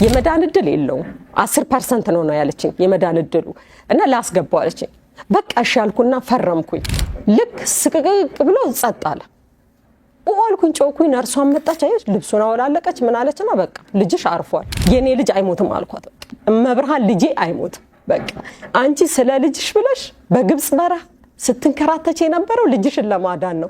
የመዳን እድል የለውም 10% ነው ያለችኝ የመዳን እድሉ እና ላስገባው አለችኝ በቃ እሺ አልኩና ፈረምኩኝ ልክ ስቅቅቅ ብሎ ጸጥ አለ ኦልኩኝ ጮኩኝ ነርሷን መጣች አይሽ ልብሱን አወላለቀች ምን አለችና በቃ ልጅሽ አርፏል የኔ ልጅ አይሞትም አልኳት መብርሃን ልጄ አይሞትም በቃ አንቺ ስለ ልጅሽ ብለሽ በግብጽ በረሃ ስትንከራተች የነበረው ልጅሽን ለማዳን ነው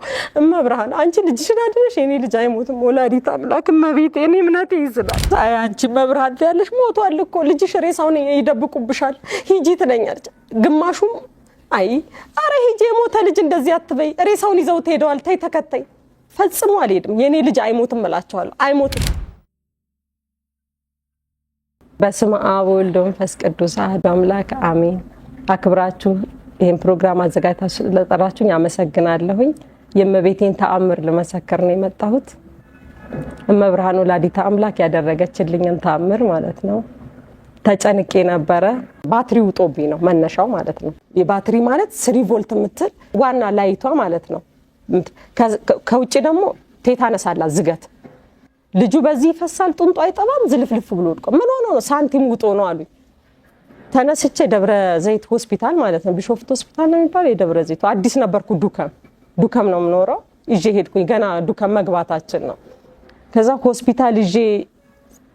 መብርሃን አንቺ ልጅሽን አድነሽ የኔ ልጅ አይሞትም ወላዲት አምላክ መቤቴ እኔ ምናቴ ይዝላል አይ አንቺ መብርሃን ያለሽ ሞቷል እኮ ልጅሽ ሬሳውን ይደብቁብሻል ሂጂ ትለኛለች ግማሹም አይ አረ ሂጂ የሞተ ልጅ እንደዚህ አትበይ ሬሳውን ይዘው ተሄደዋል ታይ ተከታይ ፈጽሞ አልሄድም የኔ ልጅ አይሞትም እላቸዋለሁ አይሞትም በስመ አብ ወወልድ ወመንፈስ ቅዱስ አሐዱ አምላክ አሜን አክብራችሁ ይሄን ፕሮግራም አዘጋጅታችሁ ለጠራችሁኝ አመሰግናለሁኝ የእመቤቴን ተአምር ለመሰከር ነው የመጣሁት እመብርሃን ወላዲተ አምላክ ያደረገችልኝን ተአምር ማለት ነው ተጨንቄ ነበረ ባትሪው ጦብኝ ነው መነሻው ማለት ነው የባትሪ ማለት 3 ቮልት ምትል ዋና ላይቷ ማለት ነው ከውጪ ደግሞ ቴታነስ ዝገት ልጁ በዚህ ይፈሳል ጡንጦ አይጠባም ዝልፍልፍ ብሎ ወድቆ ምን ሆኖ ነው ሳንቲም ውጦ ነው አሉኝ ተነስቼ ደብረ ዘይት ሆስፒታል ማለት ነው ቢሾፍት ሆስፒታል ነው የሚባለው የደብረ ዘይት አዲስ ነበርኩ ዱከም ነው የምኖረው ይዤ ሄድኩኝ ገና ዱከም መግባታችን ነው ከዛ ሆስፒታል ይዤ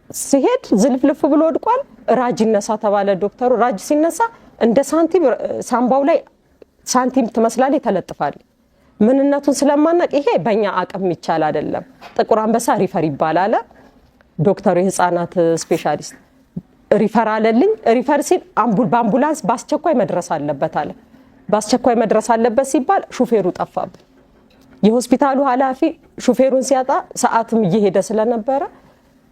ሲሄድ ዝልፍልፍ ብሎ ወድቋል ራጅ ይነሳ ተባለ ዶክተሩ ራጅ ሲነሳ እንደ ሳንቲም ሳምባው ላይ ሳንቲም ተመስላለ ተለጥፋል ምንነቱን ስለማናቅ ይሄ በእኛ አቅም ይቻል አይደለም ጥቁር አንበሳ ሪፈር ይባላል ዶክተሩ የህፃናት ስፔሻሊስት ሪፈር አለልኝ ሪፈር ሲል በአምቡላንስ ባስቸኳይ መድረስ አለበት አለ ባስቸኳይ መድረስ አለበት ሲባል ሹፌሩ ጠፋብኝ የሆስፒታሉ ኃላፊ ሹፌሩን ሲያጣ ሰዓትም እየሄደ ስለነበረ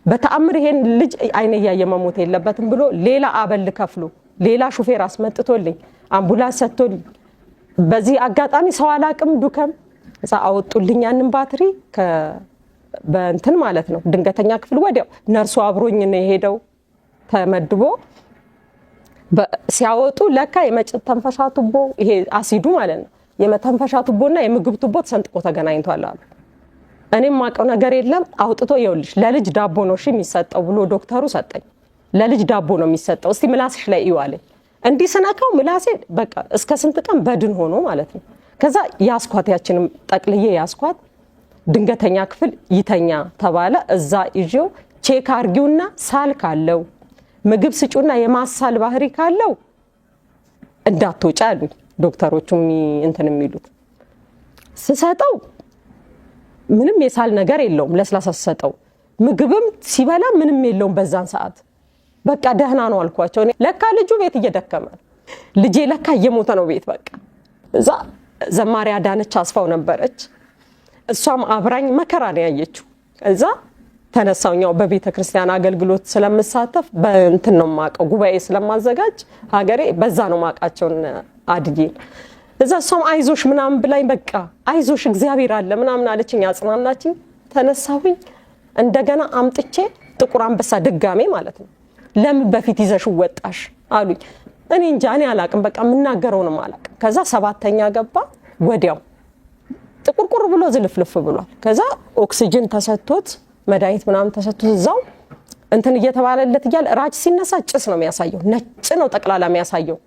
በተአምር ይሄን ልጅ አይነ ያየ መሞት የለበትም ብሎ ሌላ አበል ከፍሎ ሌላ ሹፌር አስመጥቶልኝ አምቡላንስ ሰጥቶልኝ በዚህ አጋጣሚ ሰው አላቅም ዱከም እዛ አወጡልኝ ያንን ባትሪ በእንትን ማለት ነው ድንገተኛ ክፍል ወዲያው ነርሱ አብሮኝ ነው የሄደው ተመድቦ ሲያወጡ ለካ የመተንፈሻ ቱቦ ይሄ አሲዱ ማለት ነው የመተንፈሻ ቱቦና የምግብ ቱቦ ተሰንጥቆ ተገናኝቷል አሉ እኔም ማቀው ነገር የለም አውጥቶ ይወልሽ ለልጅ ዳቦ ነው እሺ የሚሰጠው ብሎ ዶክተሩ ሰጠኝ ለልጅ ዳቦ ነው የሚሰጠው እስቲ ምላስሽ ላይ ይዋለ እንዲ ሰናካው ምላሴ በቃ እስከ ስንት ቀን በድን ሆኖ ማለት ነው ከዛ ያስኳት ያችንም ጠቅልዬ ያስኳት ድንገተኛ ክፍል ይተኛ ተባለ እዛ ይዤው ቼክ አርጊውና ሳል ካለው ምግብ ስጩና የማሳል ባህሪ ካለው እንዳትወጪ አሉኝ ዶክተሮቹ እንትን የሚሉት ስሰጠው ምንም የሳል ነገር የለውም ለስላሳ ሰጠው ምግብም ሲበላ ምንም የለውም በዛን ሰዓት በቃ ደህና ነው አልኳቸው ለካ ልጁ ቤት እየደከመ ልጄ ለካ እየሞተ ነው ቤት በቃ እዛ ዘማሪያ ዳነች አስፋው ነበረች እሷም አብራኝ መከራ ነው ያየችው እዛ ተነሳውኛው በቤተ ክርስቲያን አገልግሎት ስለምሳተፍ በእንትን ነው ማቀው ጉባኤ ስለማዘጋጅ ሀገሬ በዛ ነው ማቃቸውን አድጌ እዛ እሷም አይዞሽ ምናምን ብላኝ በቃ አይዞሽ እግዚአብሔር አለ ምናምን አለችኝ አጽናናችኝ ተነሳሁኝ እንደገና አምጥቼ ጥቁር አንበሳ ድጋሜ ማለት ነው ለምን በፊት ይዘሽ ወጣሽ አሉኝ እኔ እንጃ እኔ አላቅም በቃ ምናገረው ነው ማለት ከዛ 7ኛ ገባ ወዲያው ጥቁርቁር ብሎ ዝልፍልፍ ብሏል ከዛ ኦክሲጅን ተሰጥቶት መድኃኒት ምናምን ተሰጥቶት እዛው እንትን እየተባለለት ይያል ራጅ ሲነሳ ጭስ ነው የሚያሳየው ነጭ ነው ጠቅላላ የሚያሳየው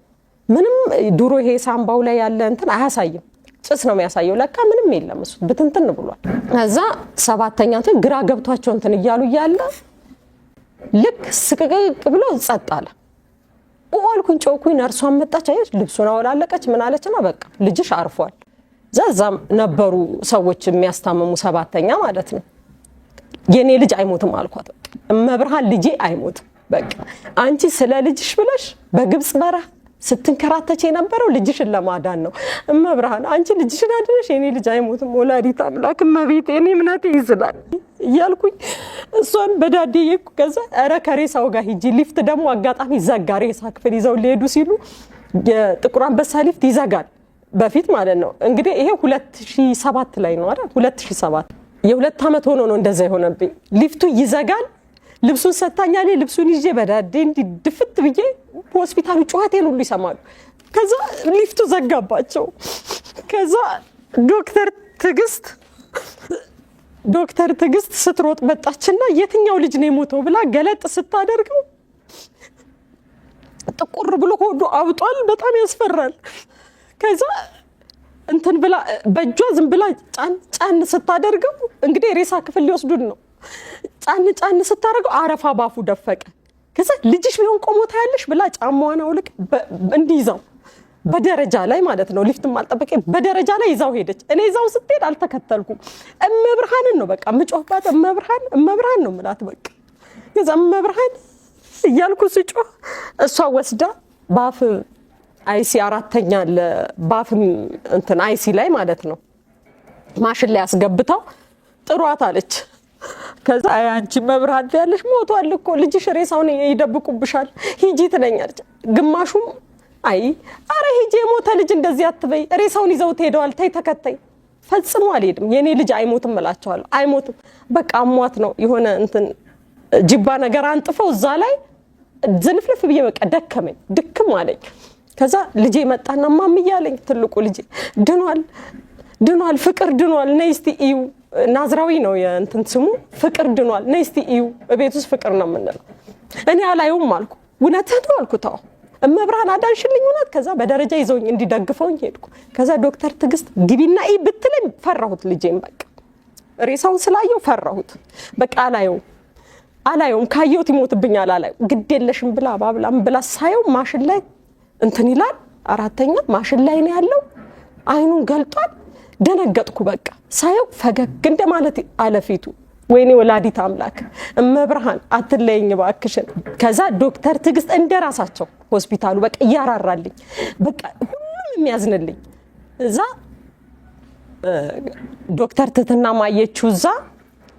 ምንም ዱሮ ይሄ ሳምባው ላይ ያለ እንትን አያሳይም ጭስ ነው የሚያሳየው ለካ ምንም የለም እሱ ብትንትን ብሏል ከዛ 7ኛ እንትን ግራ ገብቷቸው እንትን ይያሉ ይያለ ልክ ስቅቅቅ ብሎ ጸጥ አለ ኦልኩኝ ጮኩኝ ነርሷን መጣች አይሽ ልብሱን አወላለቀች ምን አለችና በቃ ልጅሽ አርፏል ዘዛም ነበሩ ሰዎች የሚያስታመሙ 7ኛ ማለት ነው የኔ ልጅ አይሞትም አልኳት መብርሃን ልጄ አይሞትም በቃ አንቺ ስለ ልጅሽ ብለሽ በግብጽ በረሃ ስትንከራተች የነበረው ልጅሽን ለማዳን ነው መብርሃን አንቺ ልጅሽን አድነሽ የኔ ልጅ አይሞትም ወላዲት አምላክ መቤቴ እኔ ምናቴ ይዝላል ያልኩኝ እሷን በዳዴ ይኩ ከዛ አረ ከሬሳው ጋር ሂጂ ሊፍት ደግሞ አጋጣሚ ዘጋ ሬሳ ክፍል ይዘው ሊሄዱ ሲሉ የጥቁር አንበሳ ሊፍት ይዘጋል በፊት ማለት ነው እንግዲህ ይሄ 2007 ላይ ነው አይደል 2007 የ2 አመት ሆኖ ነው እንደዛ የሆነብኝ ሊፍቱ ይዘጋል ልብሱን ሰጣኛለ ልብሱን ይዤ በዳዴ እንዲድፍት ብዬ ሆስፒታሉ ጩኸቴን ሁሉ ይሰማሉ ከዛ ሊፍቱ ዘጋባቸው ከዛ ዶክተር ትግስት ዶክተር ትግስት ስትሮጥ መጣችና የትኛው ልጅ ነው የሞተው ብላ ገለጥ ስታደርገው ጥቁር ብሎ ሆዱ አብጧል። በጣም ያስፈራል። ከዛ እንትን ብላ በእጇ ዝም ብላ ጫን ስታደርገው እንግዲህ ሬሳ ክፍል ሊወስዱን ነው። ጫን ስታደርገው አረፋ ባፉ ደፈቀ። ከዛ ልጅሽ ቢሆን ቆሞ ታያለሽ ብላ ጫማዋን አውልቅ እንዲይዛው በደረጃ ላይ ማለት ነው። ሊፍትም አልጠበቀ በደረጃ ላይ ይዛው ሄደች። እኔ ይዛው ስትሄድ አልተከተልኩም። እመብርሃንን ነው በቃ ምጮህባት። እመብርሃን ነው ምላት በቃ። ከዛ እመብርሃን እያልኩ ስጮህ እሷ ወስዳ ባፍ አይሲ አራተኛ ለባፍ እንትን አይሲ ላይ ማለት ነው ማሽን ላይ አስገብታው ጥሯት አለች። ከዛ አንቺ መብራት ያለሽ ሞቷል እኮ ልጅሽ ሬሳውን ይደብቁብሻል ሂጂ ትለኛለች። ግማሹም አይ አረ ሂጂ የሞተ ልጅ እንደዚህ አትበይ ሬሳውን ይዘው ሄደዋል ተይ ተከታይ ፈጽሞ አልሄድም የኔ ልጅ አይሞትም እላቸዋለሁ። አይሞትም በቃ አሟት ነው የሆነ እንትን ጅባ ነገር አንጥፈው እዛ ላይ ዝልፍልፍ ብዬ በቃ ደከመኝ ድክም አለኝ። ከዛ ልጄ መጣና ማምዬ አለኝ ትልቁ ልጄ ድኗል ፍቅር ድኗል ነይ እስቲ እዩ ናዝራዊ ነው የእንትን ስሙ ፍቅር ድኗል ነይ እስቲ እዩ በቤት ውስጥ ፍቅር ነው የምንለው። እኔ አላየውም አልኩ። እውነትህ ነው አልኩ። ታው እመብርሃን አዳንሽልኝ እውነት። ከዛ በደረጃ ይዘውኝ እንዲደግፈውኝ ሄድኩ። ከዛ ዶክተር ትግስት ግቢና ኢ ብትለኝ ፈራሁት። ልጄን በቃ ሬሳውን ስላየው ፈራሁት። በቃ አላየውም ካየሁት ይሞትብኛል አላየው ግድ የለሽም ብላ ባብላም ብላ ሳየው ማሽን ላይ እንትን ይላል አራተኛ ማሽን ላይ ነው ያለው። አይኑን ገልጧል። ደነገጥኩ በቃ ሳየው ፈገግ እንደማለት አለፊቱ። ወይኔ ወላዲት አምላክ እመብርሃን አትለይኝ ባክሽን። ከዛ ዶክተር ትግስት እንደራሳቸው ሆስፒታሉ በቃ ያራራልኝ በቃ ሁሉም የሚያዝንልኝ እዛ ዶክተር ትትና ማየችው እዛ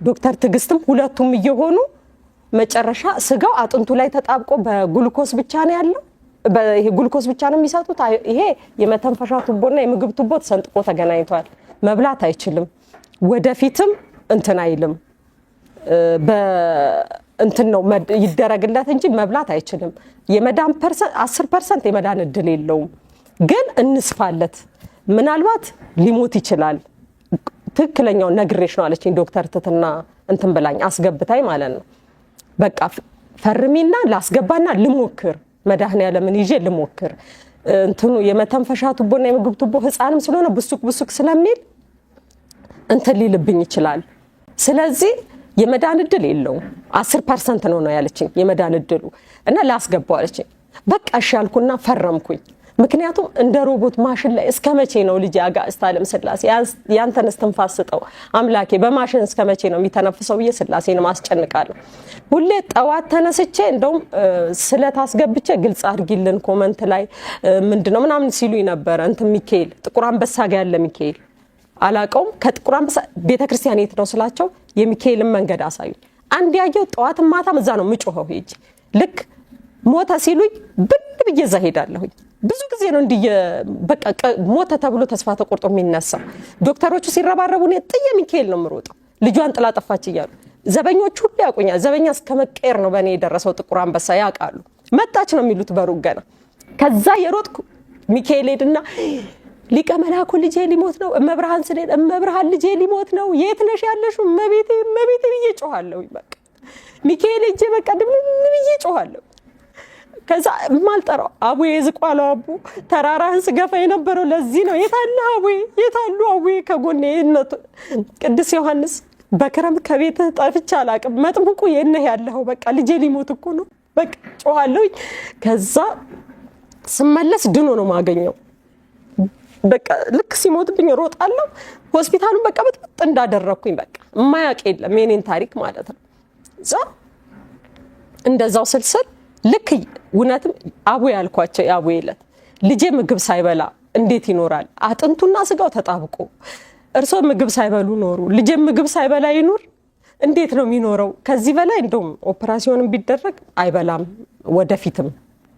ዶክተር ትግስትም ሁለቱም እየሆኑ መጨረሻ ስጋው አጥንቱ ላይ ተጣብቆ በግሉኮስ ብቻ ነው ያለው። በይሄ ግሉኮስ ብቻ ነው የሚሰጡት። ይሄ የመተንፈሻ ቱቦና የምግብ ቱቦ ተሰንጥቆ ተገናኝቷል። መብላት አይችልም። ወደፊትም እንትን አይልም። በእንትን ነው ይደረግለት እንጂ መብላት አይችልም። የመዳን 10% የመዳን እድል የለውም። ግን እንስፋለት ምናልባት ሊሞት ይችላል። ትክክለኛው ነግሬሽ ነው አለችኝ ዶክተር ትትና እንትን ብላኝ አስገብታይ ማለት ነው። በቃ ፈርሚና ላስገባና ልሞክር መድኃኒዓለምን ይዤ ልሞክር እንትኑ የመተንፈሻ ቱቦና የምግብ ቱቦ ህፃንም ስለሆነ ብሱክ ስለሚል እንትን ሊልብኝ ይችላል። ስለዚህ የመዳን እድል የለውም 10% ነው ያለችኝ የመዳን እድሉ እና ላስገባው አለችኝ። በቃ እሺ አልኩና ፈረምኩኝ። ምክንያቱም እንደ ሮቦት ማሽን ላይ እስከመቼ ነው ልጅ አጋዕዝተ ዓለም ስላሴ ያንተን እስትንፋስ ስጠው አምላኬ በማሽን እስከመቼ ነው የሚተነፍሰው ብዬ ስላሴን ማስጨንቃለሁ። ሁሌ ጠዋት ተነስቼ እንደውም ስለታስገብቼ ግልጽ አድርጊልን ኮመንት ላይ ምንድነው ምናምን ሲሉኝ ነበር። እንትን ሚካኤል ጥቁር አንበሳ ጋር ያለ ሚካኤል አላቀውም ከጥቁር አንበሳ ቤተክርስቲያን የት ነው ስላቸው የሚካኤልን መንገድ አሳዩኝ። አንድ ያየው ጠዋት ማታም እዛ ነው ምጮኸው ሄጅ ልክ ሞተ ሲሉኝ ብን ብዬ እዛ ሄዳለሁኝ። ብዙ ጊዜ ነው እንዲህ በቃ ሞተ ተብሎ ተስፋ ተቆርጦ የሚነሳ ዶክተሮቹ ሲረባረቡ ነው ጥዬ ሚካኤል ነው የምሮጠው ልጇን ጥላ ጠፋች እያሉ ዘበኞቹ ሁሉ ያውቁኛል። ዘበኛ እስከመቀየር ነው በእኔ የደረሰው ጥቁር አንበሳ ያውቃሉ። መጣች ነው የሚሉት በሩቅ ገና። ከዛ የሮጥኩ ሚካኤል ሄድና ሊቀ መላኩ ልጄ ሊሞት ነው እመብርሃን ስለሄድ እመብርሃን ልጄ ሊሞት ነው የት ነሽ ያለሽው እመቤቴ ብዬ ጮሃለሁ። በቃ ሚካኤል ሄጄ በቃ ድምን ብዬ ጮሃለሁ። ከዛ ማልጠራው አቡዬ ዝቋላው አቡ ተራራህን ስገፋ የነበረው ለዚህ ነው። የታለ አቡዬ የታሉ አቡዬ ከጎኔ እነቱ ቅዱስ ዮሐንስ በክረምት ከቤት ጠፍቼ አላቅም መጥምቁ የነህ ያለው በቃ ልጄ ሊሞት እኮ ነው በቃ ጮሃለሁ። ከዛ ስመለስ ድኖ ነው ማገኘው። በቃ ልክ ሲሞትብኝ ሮጣለሁ ሆስፒታሉን በቃ በጥጥ እንዳደረኩኝ በቃ ማያቅ የለም የኔን ታሪክ ማለት ነው። እዛ እንደዛው ስልስል ልክ እውነትም አቡ ያልኳቸው ያቡ ይለት ልጄ ምግብ ሳይበላ እንዴት ይኖራል? አጥንቱና ስጋው ተጣብቆ እርሶ ምግብ ሳይበሉ ኖሩ ልጄ ምግብ ሳይበላ ይኖር እንዴት ነው የሚኖረው? ከዚህ በላይ እንደውም ኦፕራሲዮን ቢደረግ አይበላም ወደፊትም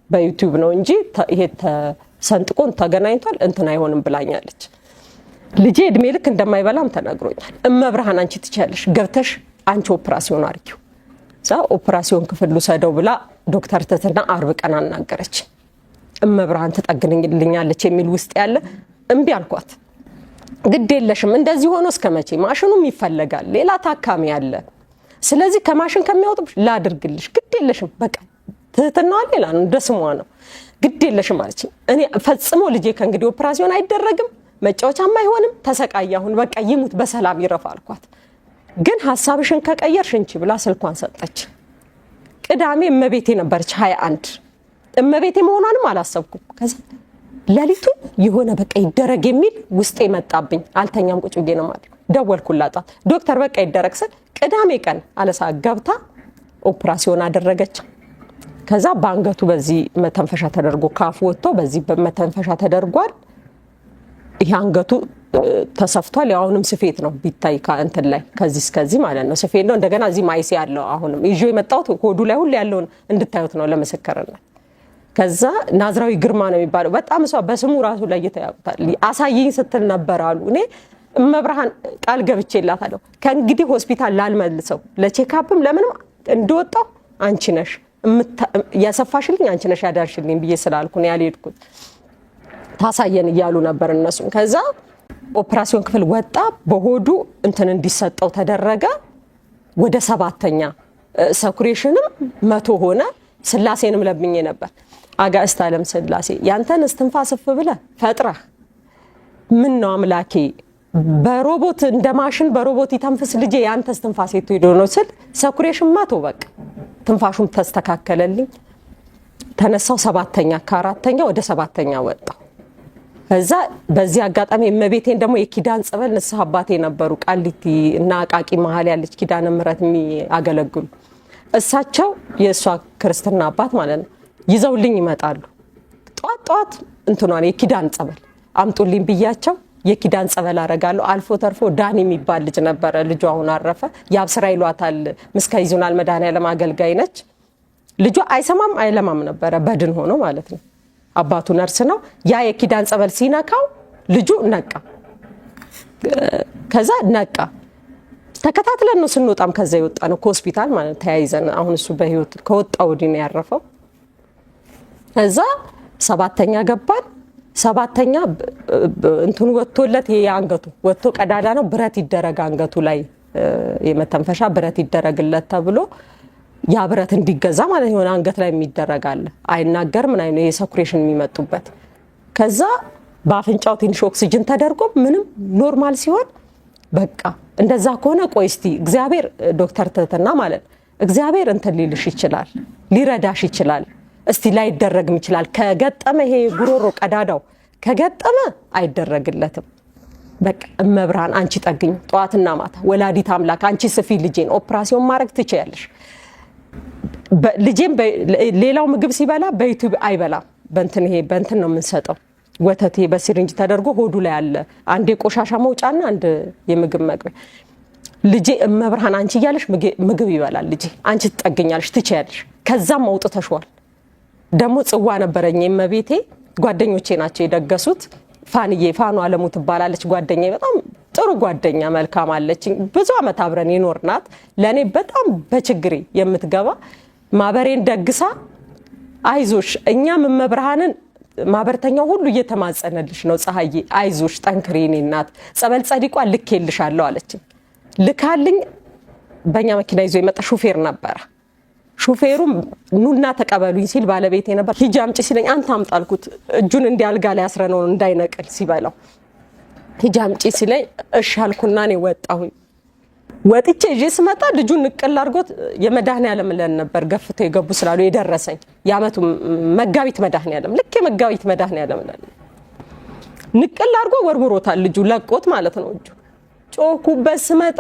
በዩቲዩብ ነው እንጂ ይሄ ተሰንጥቆን ተገናኝቷል እንትን አይሆንም ብላኛለች። ልጄ እድሜ ልክ እንደማይበላም ተነግሮኛል። እመብርሃን አንቺ ትቻለሽ ገብተሽ አንቺ ኦፕራሲዮን አርጊው ዛ ኦፕራሲዮን ክፍል ልሰደው ብላ ዶክተር ትትና አርብ ቀን አናገረች። እመብርሃን ትጠግንልኛለች የሚል ውስጥ ያለ እምቢ አልኳት። ግድ የለሽም እንደዚህ ሆኖ እስከመቼ ማሽኑም ይፈልጋል ሌላ ታካሚ አለ ስለዚህ ከማሽን ከሚያወጡሽ ላድርግልሽ ግድ የለሽም በቃ ትህትናው ሌላ ነው ደስሟ ነው ግድ የለሽም ማለት እኔ ፈጽሞ ልጄ ከእንግዲህ ኦፕራሲዮን አይደረግም መጫወቻም አይሆንም ተሰቃያሁን በቃ ይሙት በሰላም ይረፍ አልኳት ግን ሐሳብሽን ከቀየርሽ እንቺ ብላ ስልኳን ሰጠች ቅዳሜ እመቤቴ ነበርች 21 እመቤቴ መሆኗንም አላሰብኩም ከዛ ለሊቱ የሆነ በቃ ይደረግ የሚል ውስጤ መጣብኝ አልተኛም ቁጭ ብዬ ነው ማለት ደወልኩላት ዶክተር በቃ ይደረግ ስል ቅዳሜ ቀን አለሳ ገብታ ኦፕራሲዮን አደረገች ከዛ ባንገቱ በዚህ መተንፈሻ ተደርጎ ካፉ ወጥቶ በዚህ በመተንፈሻ ተደርጓል ይሄ አንገቱ ተሰፍቷል ያውንም ስፌት ነው ቢታይ ካንተን ላይ ከዚህ እስከዚህ ማለት ነው ስፌት ነው እንደገና እዚህ ማይሲ ያለው አሁንም ይጆ የመጣው ሆዱ ላይ ሁሉ ያለውን እንድታዩት ነው ለመሰከረነት ከዛ ናዝራዊ ግርማ ነው የሚባለው በጣም እሷ በስሙ ራሱ ላይ ይተያውታል አሳየኝ ስትል ነበር አሉ እኔ መብርሃን ቃል ገብቼላታለሁ ከእንግዲህ ሆስፒታል ላልመልሰው ለቼክአፕም ለምንም እንደወጣው አንቺ ነሽ ያሰፋሽልኝ አንቺ ነሽ ያዳርሽልኝ ብዬ ስላልኩ ነው ያልሄድኩት ታሳየን ይያሉ ነበር እነሱ ከዛ ኦፕራሲዮን ክፍል ወጣ በሆዱ እንትን እንዲሰጠው ተደረገ ወደ 7ኛ ሰኩሬሽንም 100 ሆነ ስላሴንም ለብኜ ነበር አጋዕዝተ ዓለም ስላሴ ያንተን እስትንፋስፍ ብለ ፈጥራ ምን ነው አምላኬ በሮቦት እንደማሽን በሮቦት ይተንፍስ ልጄ ያንተ እስትንፋስ የትሄዶ ነው ስል ሰኩሬሽን 100 በቃ ትንፋሹም ተስተካከለልኝ ተነሳው 7ኛ ከ4ኛ ወደ 7ኛ ወጣ ከዛ በዚህ አጋጣሚ እመቤቴን ደግሞ የኪዳን ጸበል ንስሐ አባቴ ነበሩ ቃሊቲ እና አቃቂ መሃል ያለች ኪዳነ ምህረት የሚያገለግሉ እሳቸው የሷ ክርስትና አባት ማለት ነው ይዘውልኝ ይመጣሉ ጧት እንትኗን የኪዳን ጸበል አምጡልኝ ብያቸው የኪዳን ጸበል አረጋለሁ አልፎ ተርፎ ዳኒ የሚባል ልጅ ነበር ልጅ አሁን አረፈ ያብስራ ይሏታል ምስካይዙናል መድኃኒዓለም አገልጋይ ነች ልጇ አይሰማም አይለማም ነበር በድን ሆኖ ማለት ነው አባቱ ነርስ ነው ያ የኪዳን ጸበል ሲነካው ልጁ ነቃ ከዛ ነቃ ተከታትለን ነው ስንወጣም ከዛ ይወጣ ነው ከሆስፒታል ማለት ተያይዘን አሁን እሱ በህይወት ከወጣው ወዲህ ነው ያረፈው ከዛ 7ኛ ገባን 7ኛ እንትኑ ወጥቶለት የአንገቱ ወጥቶ ቀዳዳ ነው ብረት ይደረግ አንገቱ ላይ የመተንፈሻ ብረት ይደረግለት ተብሎ ያ ብረት እንዲገዛ ማለት ነው አንገት ላይ የሚደረጋል አይናገር ምን አይነ የሰኩሬሽን የሚመጡበት ከዛ በአፍንጫው ትንሽ ኦክሲጅን ተደርጎ ምንም ኖርማል ሲሆን በቃ እንደዛ ከሆነ ቆይስቲ እግዚአብሔር ዶክተር ተተና ማለት እግዚአብሔር እንትን ሊልሽ ይችላል ሊረዳሽ ይችላል እስቲ ላይ ይደረግም ይችላል ከገጠመ ይሄ ጉሮሮ ቀዳዳው ከገጠመ አይደረግለትም በቃ እመብርሃን አንቺ ጠግኝ ጧትና ማታ ወላዲት አምላክ አንቺ ስፊ ልጄን ኦፕራሲዮን ማድረግ ትችያለሽ ልጄን ሌላው ምግብ ሲበላ በዩቲዩብ አይበላም በእንትን ይሄ በእንትን ነው የምንሰጠው ወተት በሲሪንጅ ተደርጎ ሆዱ ላይ አለ አንድ የቆሻሻ መውጫና አንድ የምግብ መግቢያ ልጄ እመብርሃን አንቺ እያለሽ ምግብ ይበላል ልጄ አንቺ ትጠግኛለሽ ትችያለሽ ከዛም አውጥተሽዋል ደሞ ጽዋ ነበረኝ እመቤቴ ጓደኞቼ ናቸው የደገሱት ፋንዬ ፋኑ አለሙ ትባላለች ጓደኛዬ በጣም ጥሩ ጓደኛ መልካም አለች ብዙ አመት አብረን ይኖርናት ለኔ በጣም በችግሬ የምትገባ ማበሬን ደግሳ አይዞሽ እኛም እመብርሃንን ማበርተኛው ሁሉ እየተማጸነልሽ ነው ፀሐዬ አይዞሽ ጠንክሪ እኔ እናት ጸበል ጸዲቋ ልኬልሻለሁ አለች ልካልኝ በእኛ መኪና ይዞ የመጣ ሹፌር ነበር ሹፌሩም ኑና ተቀበሉኝ ሲል ባለቤቴ ነበር ሂጂ አምጪ ሲለኝ አንተ አምጣልኩት እጁን እንዲያልጋ ላይ አስረነው እንዳይነቅል ሲበላው ሂጂ አምጪ ሲለኝ እሺ አልኩና እኔ ወጣሁኝ ወጥቼ እጄ ስመጣ ልጁን ንቅል አድርጎት የመድኃኒዓለም ለን ነበር ገፍተው የገቡ ስላሉ የደረሰኝ ያመቱ መጋቢት መድኃኒዓለም ልክ የመጋቢት መድኃኒዓለም ለን ንቅል አድርጎ ወርውሮታል ልጁ ለቆት ማለት ነው እጁ ጮኩበት ስመጣ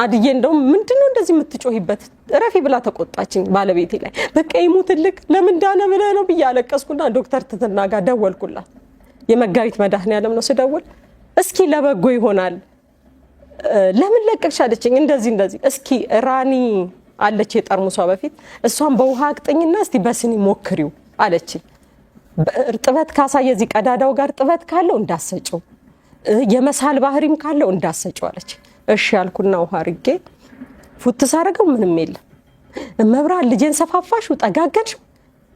አድዬ እንደው ምንድነው እንደዚህ የምትጮሂበት ረፊ ብላ ተቆጣችኝ ባለቤቴ ላይ በቃ ይሙትልክ ለምን ዳነ ብለ ነው ብያለቀስኩና ዶክተር ተተና ጋር ደወልኩላት የመጋቢት መድኃኒዓለም ነው ስደውል እስኪ ለበጎ ይሆናል ለምን ለቀቅሻለችኝ እንደዚህ እስኪ ራኒ አለች የጠርሙሷ በፊት እሷን በውሃ አቅጥኝና እስቲ በስኒ ሞክሪው አለችኝ እርጥበት ካሳየ እዚህ ቀዳዳው ጋር ጥበት ካለው እንዳሰጨው የመሳል ባህሪም ካለው እንዳሰጨው አለች እሺ ያልኩና ውሃ አርጌ ፉት ሳረገው ምንም የለም መብራን ልጄን ሰፋፋሽ ጠጋገንሽ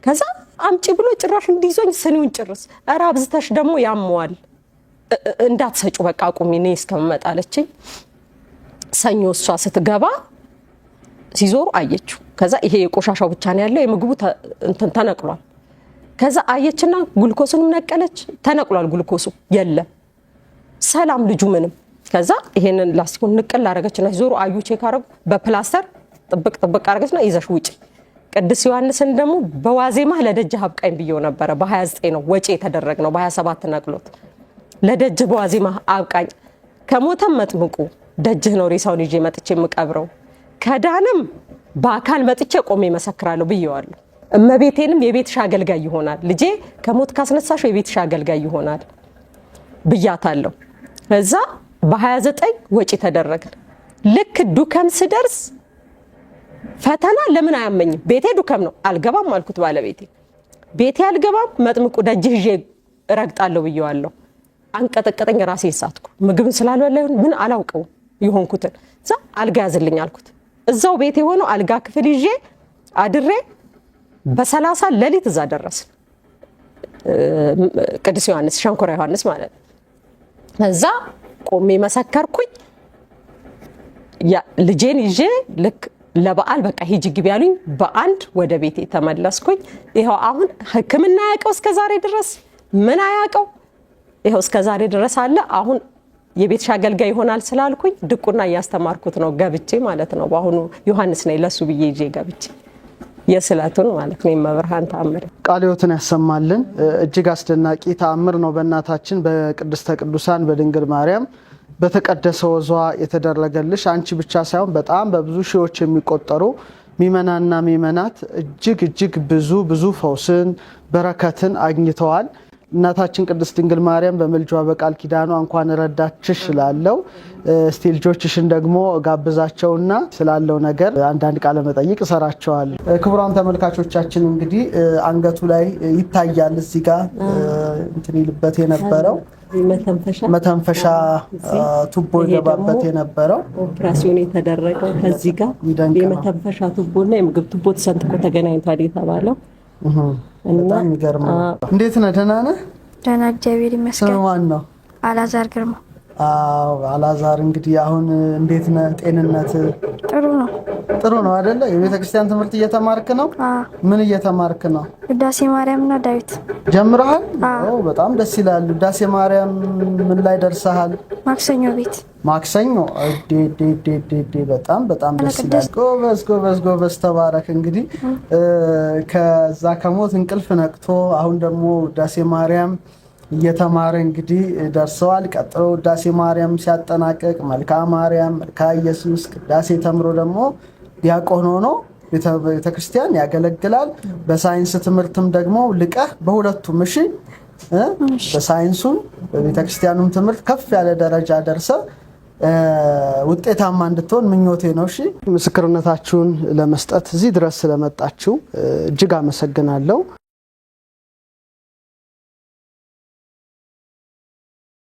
ከዛ አምጪ ብሎ ጭራሽ እንዲዞኝ ስኒውን ጭርስ አራብዝተሽ ደግሞ ያመዋል እንዳትሰጩ በቃ ቁሚ እኔ እስከምመጣለችኝ። ሰኞ እሷ ስትገባ ሲዞሩ አየችው። ከዛ ይሄ የቆሻሻው ብቻ ነው ያለው የምግቡ እንትን ተነቅሏል። ከዛ አየችና ግሉኮስንም ነቀለች። ተነቅሏል ግሉኮሱ የለም። ሰላም ልጁ ምንም። ከዛ ይሄንን ላስቲኩን ንቅል አረገችና ሲዞሩ አዩ ቼክ አረጉ። በፕላስተር ጥብቅ አረገችና ይዘሽ ውጪ። ቅዱስ ዮሐንስን ደግሞ በዋዜማ ለደጅ አብቃኝ ብየው ነበረ። በ29 ነው ወጪ የተደረገው፣ በ27 ነቅሎት ለደጅ በዋዜማ አብቃኝ። ከሞተም መጥምቁ ደጅህ ነው ሬሳውን ይዤ መጥቼ የምቀብረው፣ ከዳንም በአካል መጥቼ ቆሜ መሰክራለሁ ብየዋለሁ። እመቤቴንም የቤትሽ አገልጋይ ይሆናል፣ ልጄ ከሞት ካስነሳሽው የቤትሽ አገልጋይ ይሆናል ብያታለሁ። እዛ በ29 ወጪ ተደረገ። ልክ ዱከም ስደርስ ፈተና ለምን አያመኝም? ቤቴ ዱከም ነው አልገባም አልኩት ባለቤቴ። ቤቴ አልገባም መጥምቁ ደጅህ ይዤ እረግጣለሁ ብየዋለሁ። አንቀጠቀጠኝ። ራሴ ሳትኩ። ምግብ ስላልበላ ይሁን ምን አላውቀው ይሆንኩትን። እዛ አልጋ ያዝልኝ አልኩት። እዛው ቤቴ ሆኖ አልጋ ክፍል ይዤ አድሬ በ30 ሌሊት እዛ ደረስን። ቅዱስ ዮሐንስ ሸንኮራ ዮሐንስ ማለት ነው። እዛ ቆሜ መሰከርኩኝ። ልጄን ይዤ ልክ ለበዓል በቃ ሂጂ ግቢ ያሉኝ በአንድ ወደ ቤቴ ተመለስኩኝ። ይኸው አሁን ሕክምና ያውቀው እስከዛሬ ድረስ ምን አያውቀው ይኸው እስከዛሬ ድረስ አለ። አሁን የቤትሽ አገልጋይ ይሆናል ስላልኩኝ ድቁና እያስተማርኩት ነው ገብቼ ማለት ነው። በአሁኑ ዮሐንስ ነኝ ለሱ ብዬ ይዤ ገብቼ የስላቱን ማለት ነው። የመብርሃን ተአምር ቃለ ሕይወትን ያሰማልን። እጅግ አስደናቂ ተአምር ነው። በእናታችን በቅድስተ ቅዱሳን በድንግል ማርያም በተቀደሰ ወዟ የተደረገልሽ አንቺ ብቻ ሳይሆን በጣም በብዙ ሺዎች የሚቆጠሩ ሚመናና ሚመናት እጅግ ብዙ ፈውስን በረከትን አግኝተዋል። እናታችን ቅድስት ድንግል ማርያም በመልጇ በቃል ኪዳኗ እንኳን ረዳችሽ ስላለው እስቲ ልጆችሽን ደግሞ ጋብዛቸውና ስላለው ነገር አንዳንድ ቃለ መጠይቅ እሰራቸዋለሁ። ክቡራን ተመልካቾቻችን እንግዲህ አንገቱ ላይ ይታያል እዚህ ጋር እንትን ይልበት የነበረው መተንፈሻ ቱቦ ይገባበት የነበረው ኦፕራሲዮን የተደረገው ከዚህ ጋር የመተንፈሻ ቱቦና የምግብ ቱቦ ተሰንጥቆ ተገናኝቷል የተባለው በጣም ይገርማል። እንዴት ነህ? ደህና ነህ? ደህና እግዚአብሔር ይመስገን። ስም ማን ነው? አላዛር ግርማ። አላዛር እንግዲህ አሁን እንዴት ነህ? ጤንነት ጥሩ ነው አይደለ? የቤተ ክርስቲያን ትምህርት እየተማርክ ነው? ምን እየተማርክ ነው? ውዳሴ ማርያምና ዳዊት ጀምረሃል? በጣም ደስ ይላል። ውዳሴ ማርያም ምን ላይ ደርሰሃል? ማክሰኞ በጣም ደስ ይላል። ጎበዝ ተባረክ። እንግዲህ ከዛ ከሞት እንቅልፍ ነቅቶ አሁን ደግሞ ውዳሴ ማርያም እየተማረ እንግዲህ ደርሰዋል። ቀጥሎ ውዳሴ ማርያም ሲያጠናቀቅ መልክዓ ማርያም፣ መልክዓ ኢየሱስ ቅዳሴ ተምሮ ደግሞ ዲያቆን ሆኖ ቤተክርስቲያን ያገለግላል። በሳይንስ ትምህርትም ደግሞ ልቀህ በሁለቱም በሳይንሱም በቤተክርስቲያኑም ትምህርት ከፍ ያለ ደረጃ ደርሰ ውጤታማ እንድትሆን ምኞቴ ነው። ምስክርነታችሁን ለመስጠት እዚህ ድረስ ስለመጣችሁ እጅግ አመሰግናለሁ።